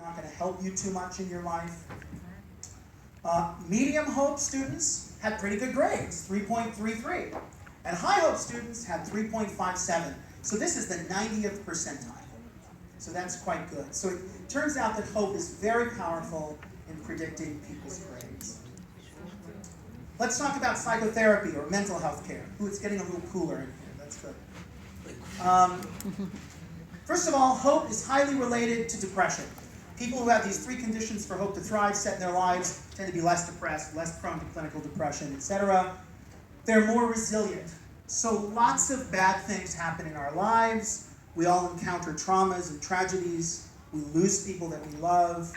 not going to help you too much in your life. Medium hope students had pretty good grades, 3.33. And high hope students had 3.57. So this is the 90th percentile. So that's quite good. So it turns out that hope is very powerful in predicting people's grades. Let's talk about psychotherapy or mental health care. Ooh, it's getting a little cooler in here. That's good. First of all, hope is highly related to depression. People who have these three conditions for hope to thrive, set in their lives, tend to be less depressed, less prone to clinical depression, etc. They're more resilient. So lots of bad things happen in our lives. We all encounter traumas and tragedies. We lose people that we love.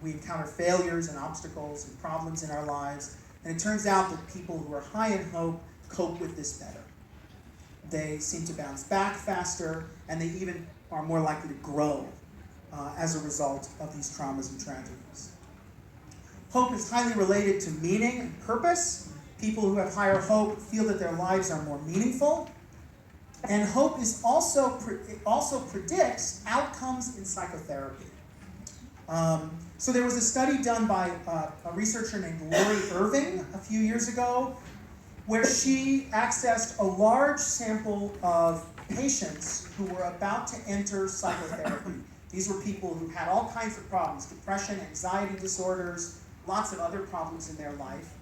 We encounter failures and obstacles and problems in our lives. And it turns out that people who are high in hope cope with this better. They seem to bounce back faster, and they even are more likely to grow as a result of these traumas and tragedies. Hope is highly related to meaning and purpose. People who have higher hope feel that their lives are more meaningful. And hope is also predicts outcomes in psychotherapy. So there was a study done by a researcher named Lori Irving a few years ago, where she accessed a large sample of patients who were about to enter psychotherapy. These were people who had all kinds of problems, depression, anxiety disorders, lots of other problems in their life.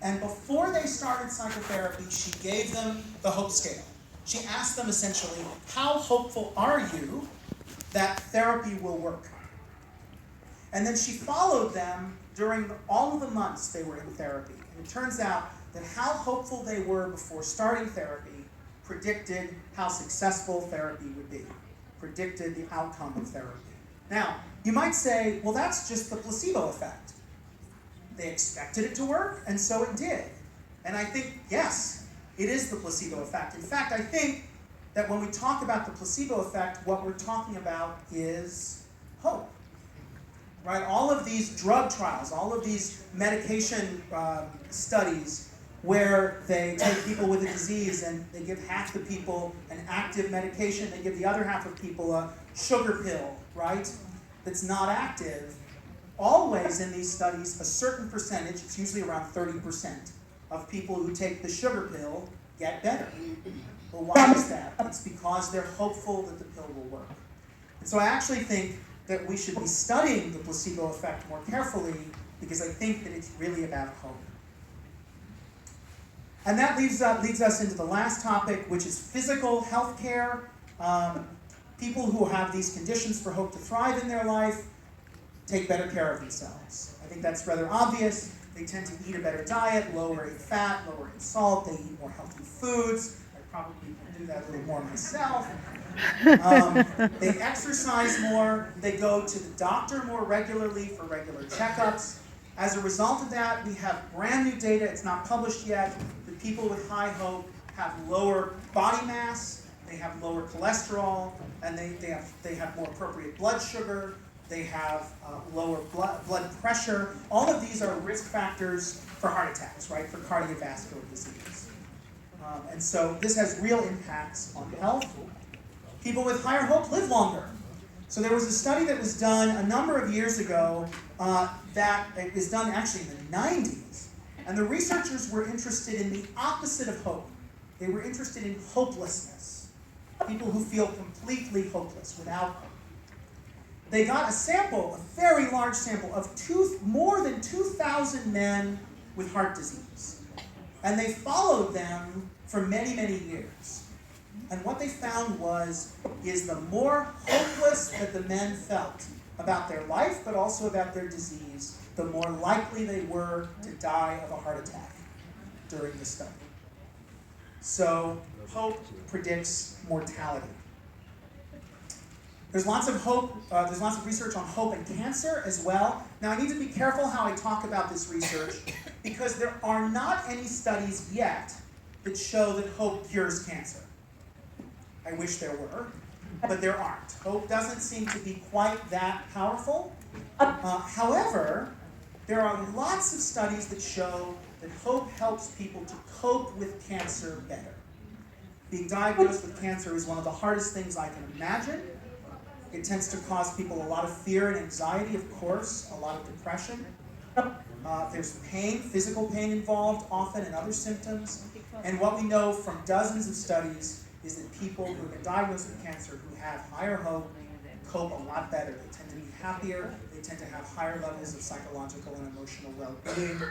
And before they started psychotherapy, she gave them the hope scale. She asked them essentially, how hopeful are you that therapy will work? And then she followed them during all of the months they were in therapy. And it turns out that how hopeful they were before starting therapy predicted how successful therapy would be, predicted the outcome of therapy. Now, you might say, well, that's just the placebo effect. They expected it to work, and so it did. And I think, yes, it is the placebo effect. In fact, I think that when we talk about the placebo effect, what we're talking about is hope. Right? All of these drug trials, all of these medication studies where they take people with a disease and they give half the people an active medication, they give the other half of people a sugar pill, right, that's not active. Always in these studies, a certain percentage, it's usually around 30%, of people who take the sugar pill get better. Well, why is that? It's because they're hopeful that the pill will work. And so I actually think that we should be studying the placebo effect more carefully, because I think that it's really about hope. And that leads us into the last topic, which is physical health care. People who have these conditions for hope to thrive in their life take better care of themselves. I think that's rather obvious. They tend to eat a better diet, lower in fat, lower in salt. They eat more healthy foods. I probably do that a little more myself. They exercise more. They go to the doctor more regularly for regular checkups. As a result of that, we have brand new data. It's not published yet. The people with high hope have lower body mass. They have lower cholesterol, and they have more appropriate blood sugar. They have lower blood pressure. All of these are risk factors for heart attacks, right, for cardiovascular disease. And so this has real impacts on health. People with higher hope live longer. So there was a study that was done a number of years ago that it was done actually in the 90s. And the researchers were interested in the opposite of hope. They were interested in hopelessness. People who feel completely hopeless, without hope. They got a sample, a very large sample, of more than 2,000 men with heart disease. And they followed them for many, many years. And what they found is the more hopeless that the men felt about their life, but also about their disease, the more likely they were to die of a heart attack during the study. So hope predicts mortality. There's lots of hope. There's lots of research on hope and cancer as well. Now, I need to be careful how I talk about this research, because there are not any studies yet that show that hope cures cancer. I wish there were, but there aren't. Hope doesn't seem to be quite that powerful. However, there are lots of studies that show that hope helps people to cope with cancer better. Being diagnosed with cancer is one of the hardest things I can imagine. It tends to cause people a lot of fear and anxiety, of course, a lot of depression. There's pain, physical pain involved often, and other symptoms. And what we know from dozens of studies is that people who have been diagnosed with cancer who have higher hope cope a lot better. They tend to be happier, they tend to have higher levels of psychological and emotional well-being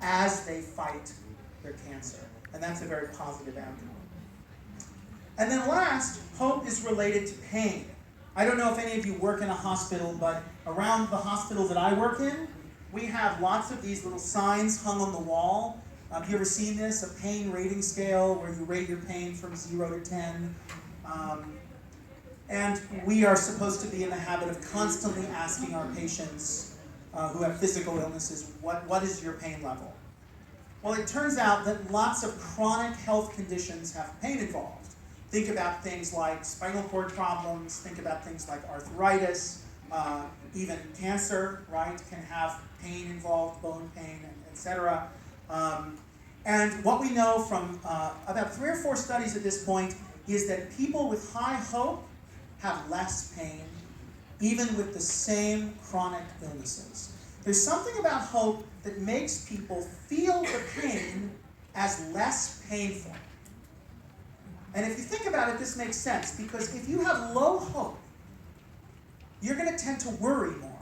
as they fight their cancer. And that's a very positive outcome. And then last, hope is related to pain. I don't know if any of you work in a hospital, but around the hospital that I work in, we have lots of these little signs hung on the wall. Have you ever seen this? A pain rating scale where you rate your pain from 0 to 10. And we are supposed to be in the habit of constantly asking our patients who have physical illnesses, what is your pain level? Well, it turns out that lots of chronic health conditions have pain involved. Think about things like spinal cord problems, think about things like arthritis, even cancer, right, can have pain involved, bone pain, etc. And what we know from about 3 or 4 studies at this point is that people with high hope have less pain, even with the same chronic illnesses. There's something about hope that makes people feel the pain as less painful. And if you think about it, this makes sense, because if you have low hope, you're going to tend to worry more.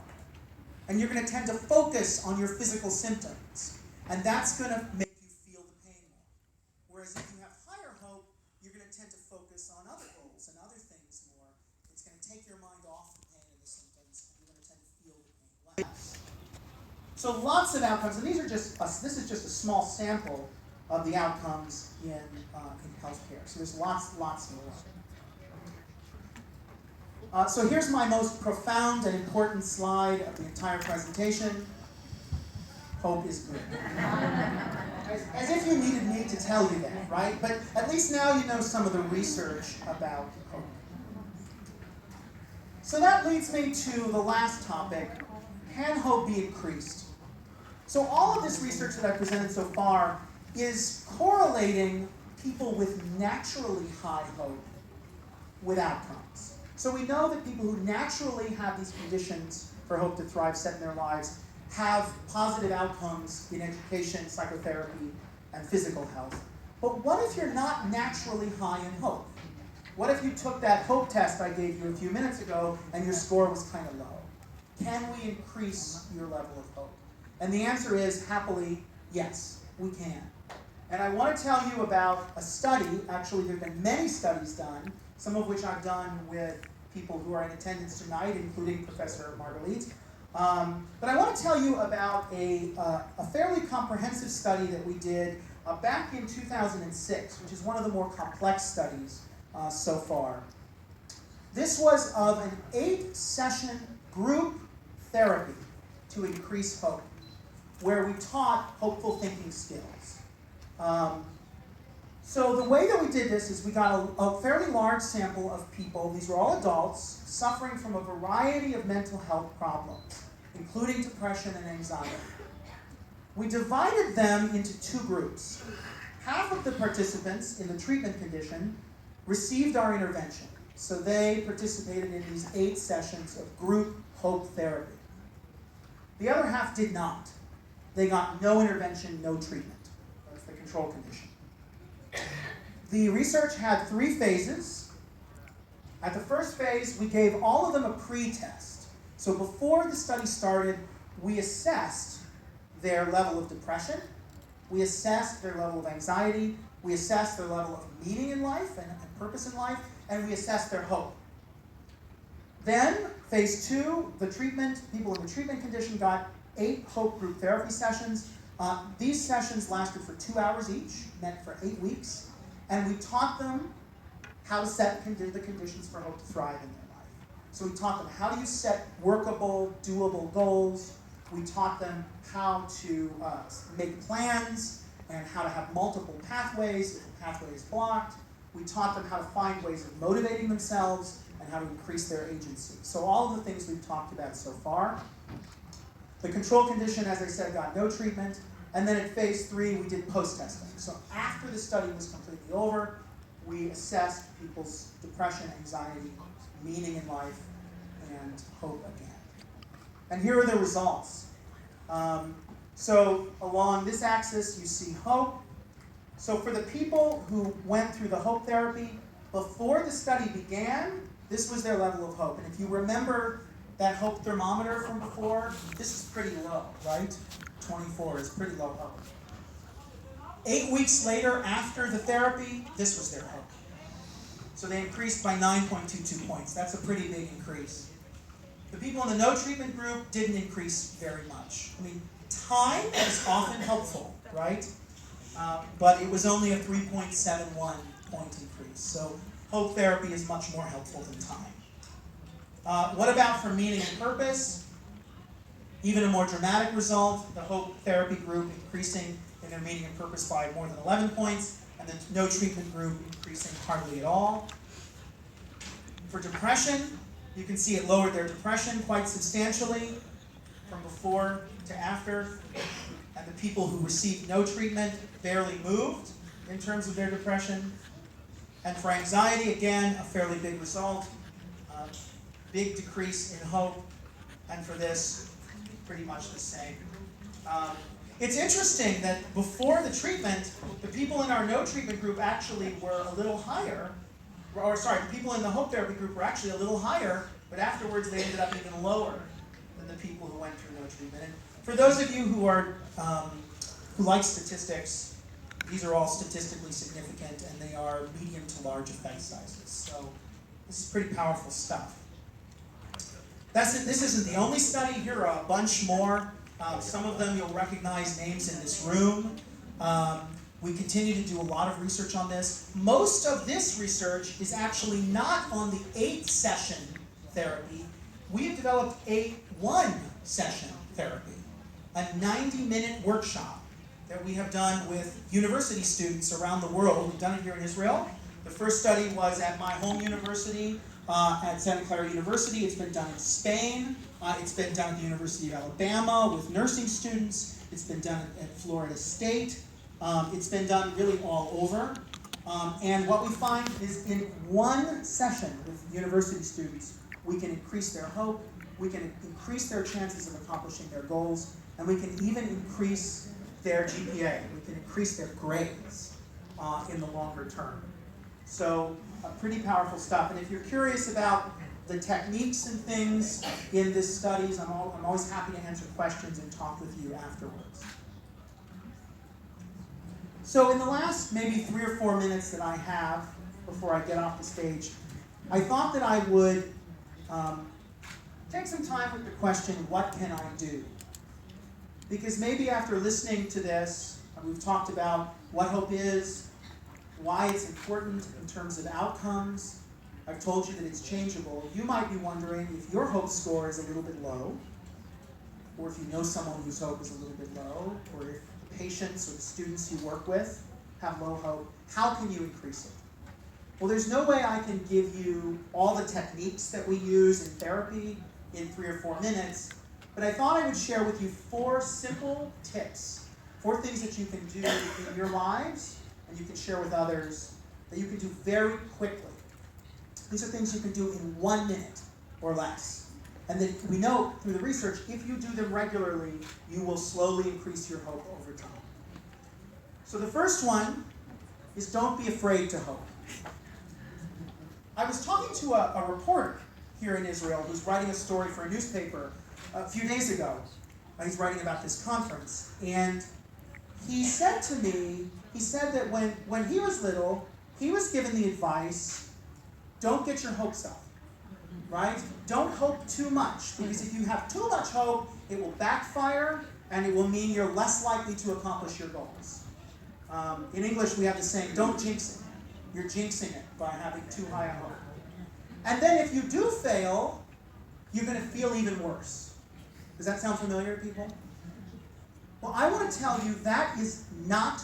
And you're going to tend to focus on your physical symptoms. And that's going to make you feel the pain more. Whereas if you have higher hope, you're going to tend to focus on other goals and other things more. It's going to take your mind off the pain and the symptoms, and you're going to tend to feel the pain less. So lots of outcomes, and this is just a small sample of the outcomes in healthcare. So there's lots more. So here's my most profound and important slide of the entire presentation. Hope is good. As if you needed me to tell you that, right? But at least now you know some of the research about hope. So that leads me to the last topic. Can hope be increased? So all of this research that I've presented so far is correlating people with naturally high hope with outcomes. So we know that people who naturally have these conditions for hope to thrive set in their lives have positive outcomes in education, psychotherapy, and physical health. But what if you're not naturally high in hope? What if you took that hope test I gave you a few minutes ago and your score was kind of low? Can we increase your level of hope? And the answer is, happily, yes, we can. And I want to tell you about a study. Actually, there have been many studies done, some of which I've done with people who are in attendance tonight, including Professor Margalit. But I want to tell you about a fairly comprehensive study that we did back in 2006, which is one of the more complex studies so far. This was of an 8-session group therapy to increase hope, where we taught hopeful thinking skills. So the way that we did this is we got a fairly large sample of people. These were all adults suffering from a variety of mental health problems, including depression and anxiety. We divided them into 2 groups. Half of the participants in the treatment condition received our intervention. So they participated in these 8 sessions of group hope therapy. The other half did not. They got no intervention, no treatment. That's the control condition. The research had 3 phases. At the first phase, we gave all of them a pre-test. So before the study started, we assessed their level of depression, we assessed their level of anxiety, we assessed their level of meaning in life and purpose in life, and we assessed their hope. Then, phase 2, people in the treatment condition got 8 hope group therapy sessions. These sessions lasted for 2 hours each, meant for 8 weeks, and we taught them how to set the conditions for hope to thrive in their life. So we taught them how do you set workable, doable goals. We taught them how to make plans and how to have multiple pathways if the pathway is blocked. We taught them how to find ways of motivating themselves and how to increase their agency. So all of the things we've talked about so far. The control condition, as I said, got no treatment. And then at phase 3, we did post-testing. So after the study was completely over, we assessed people's depression, anxiety, meaning in life, and hope again. And here are the results. So along this axis, you see hope. So for the people who went through the hope therapy, before the study began, this was their level of hope. And if you remember that hope thermometer from before, this is pretty low, right? 24 is pretty low hope. 8 weeks later, after the therapy, this was their hope. So they increased by 9.22 points. That's a pretty big increase. The people in the no treatment group didn't increase very much. I mean, time is often helpful, right? But it was only a 3.71 point increase. So hope therapy is much more helpful than time. What about for meaning and purpose? Even a more dramatic result, the hope therapy group increasing in their meaning and purpose by more than 11 points, and the no treatment group increasing hardly at all. For depression, you can see it lowered their depression quite substantially from before to after, and the people who received no treatment barely moved in terms of their depression. And for anxiety, again, a fairly big result, big decrease in hope, and for this, pretty much the same. It's interesting that before the treatment, the people in our no treatment group actually were a little higher, the people in the hope therapy group were actually a little higher, but afterwards they ended up even lower than the people who went through no treatment. And for those of you who like statistics, these are all statistically significant, and they are medium to large effect sizes. So this is pretty powerful stuff. This isn't the only study. Here are a bunch more. Some of them you'll recognize names in this room. We continue to do a lot of research on this. Most of this research is actually not on the 8-session therapy. We have developed a 1-session therapy, a 90-minute workshop that we have done with university students around the world. We've done it here in Israel. The first study was at my home university, at Santa Clara University. It's been done in Spain. It's been done at the University of Alabama with nursing students. It's been done at Florida State. It's been done really all over. And what we find is in 1 session with university students, we can increase their hope, we can increase their chances of accomplishing their goals, and we can even increase their GPA. We can increase their grades in the longer term. So pretty powerful stuff. And if you're curious about the techniques and things in this studies, I'm always happy to answer questions and talk with you afterwards. So in the last maybe 3 or 4 minutes that I have before I get off the stage, I thought that I would take some time with the question, what can I do? Because maybe after listening to this, we've talked about what hope is, why it's important in terms of outcomes. I've told you that it's changeable. You might be wondering if your hope score is a little bit low, or if you know someone whose hope is a little bit low, or if the patients or the students you work with have low hope, how can you increase it? Well, there's no way I can give you all the techniques that we use in therapy in 3 or 4 minutes, but I thought I would share with you 4 simple tips, 4 things that you can do in your lives and you can share with others that you can do very quickly. These are things you can do in 1 minute or less. And that we know through the research, if you do them regularly, you will slowly increase your hope over time. So the first one is don't be afraid to hope. I was talking to a reporter here in Israel who's writing a story for a newspaper a few days ago. He's writing about this conference. And he said to me, that when he was little, he was given the advice, don't get your hopes up, right? Don't hope too much, because if you have too much hope, it will backfire, and it will mean you're less likely to accomplish your goals. In English, we have the saying, don't jinx it. You're jinxing it by having too high a hope. And then if you do fail, you're going to feel even worse. Does that sound familiar to people? Well, I want to tell you that is not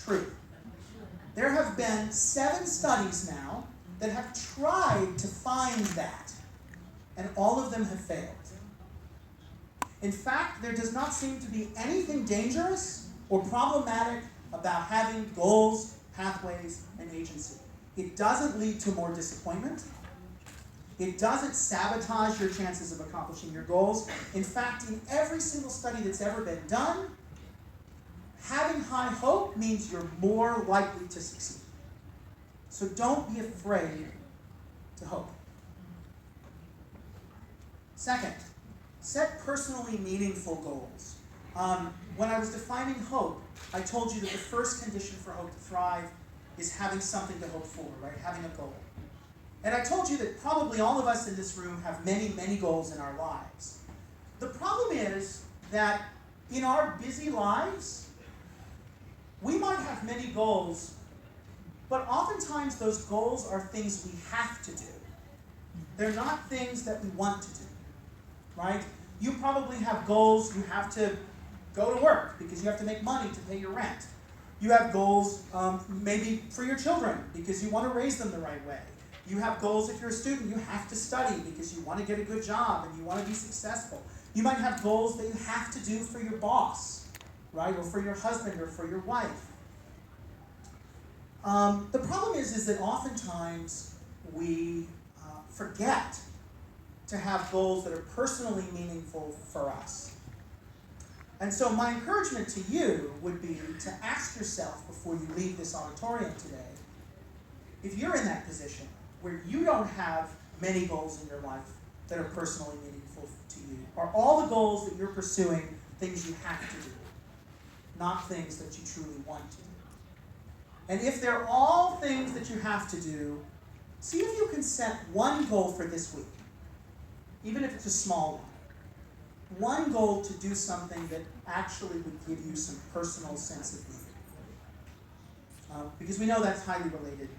true. There have been 7 studies now that have tried to find that, and all of them have failed. In fact, there does not seem to be anything dangerous or problematic about having goals, pathways, and agency. It doesn't lead to more disappointment. It doesn't sabotage your chances of accomplishing your goals. In fact, in every single study that's ever been done, having high hope means you're more likely to succeed. So don't be afraid to hope. Second, set personally meaningful goals. When I was defining hope, I told you that the first condition for hope to thrive is having something to hope for, right? Having a goal. And I told you that probably all of us in this room have many, many goals in our lives. The problem is that in our busy lives, we might have many goals, but oftentimes those goals are things we have to do. They're not things that we want to do, right? You probably have goals. You have to go to work because you have to make money to pay your rent. You have goals maybe for your children because you want to raise them the right way. You have goals if you're a student. You have to study because you want to get a good job and you want to be successful. You might have goals that you have to do for your boss, right? Or for your husband or for your wife. The problem is that oftentimes we forget to have goals that are personally meaningful for us. And so my encouragement to you would be to ask yourself before you leave this auditorium today, if you're in that position where you don't have many goals in your life that are personally meaningful to you, are all the goals that you're pursuing things you have to do, not things that you truly want to do? And if they're all things that you have to do, see if you can set one goal for this week, even if it's a small one. One goal to do something that actually would give you some personal sense of meaning. Because we know that's highly related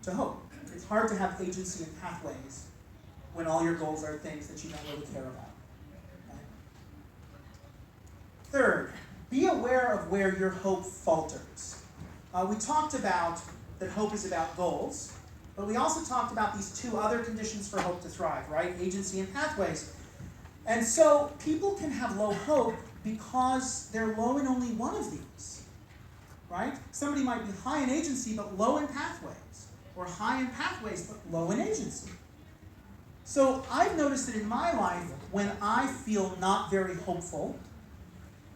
to hope. It's hard to have agency and pathways when all your goals are things that you don't really care about. Okay? Third, be aware of where your hope falters. We talked about that hope is about goals, but we also talked about these two other conditions for hope to thrive, right? Agency and pathways. And so people can have low hope because they're low in only one of these, right? Somebody might be high in agency but low in pathways, or high in pathways but low in agency. So I've noticed that in my life, when I feel not very hopeful,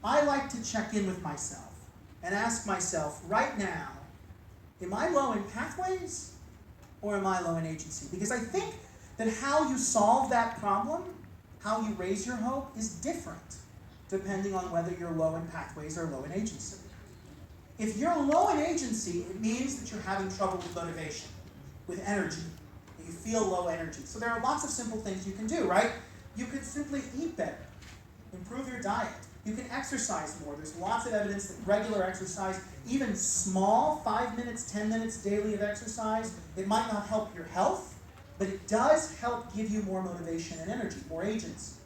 I like to check in with myself and ask myself, right now, am I low in pathways or am I low in agency? Because I think that how you solve that problem, how you raise your hope, is different depending on whether you're low in pathways or low in agency. If you're low in agency, it means that you're having trouble with motivation, with energy. You feel low energy. So there are lots of simple things you can do, right? You can simply eat better, improve your diet. You can exercise more. There's lots of evidence that regular exercise, even small 5 minutes, 10 minutes daily of exercise, it might not help your health, but it does help give you more motivation and energy, more agency.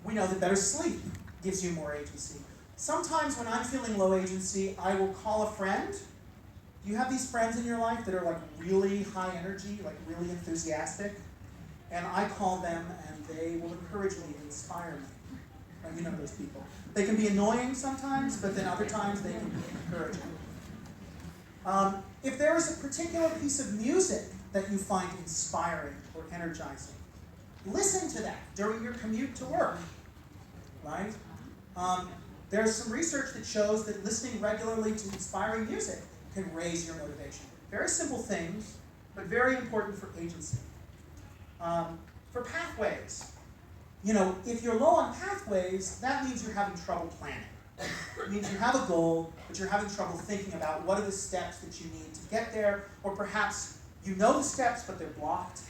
We know that better sleep gives you more agency. Sometimes when I'm feeling low agency, I will call a friend. Do you have these friends in your life that are like really high energy, like really enthusiastic? And I call them and they will encourage me and inspire me. You know those people. They can be annoying sometimes, but then other times they can be encouraging. If there is a particular piece of music that you find inspiring or energizing, listen to that during your commute to work, right? There's some research that shows that listening regularly to inspiring music can raise your motivation. Very simple things, but very important for agency. For pathways, if you're low on pathways, that means you're having trouble planning. It means you have a goal, but you're having trouble thinking about what are the steps that you need to get there, or perhaps you know the steps, but they're blocked.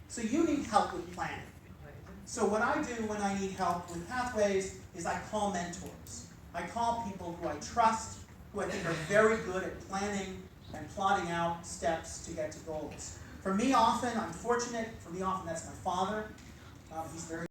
So you need help with planning. So what I do when I need help with pathways is I call mentors. I call people who I trust, who I think are very good at planning and plotting out steps to get to goals. For me, often, I'm fortunate, for me, often that's my father. He's very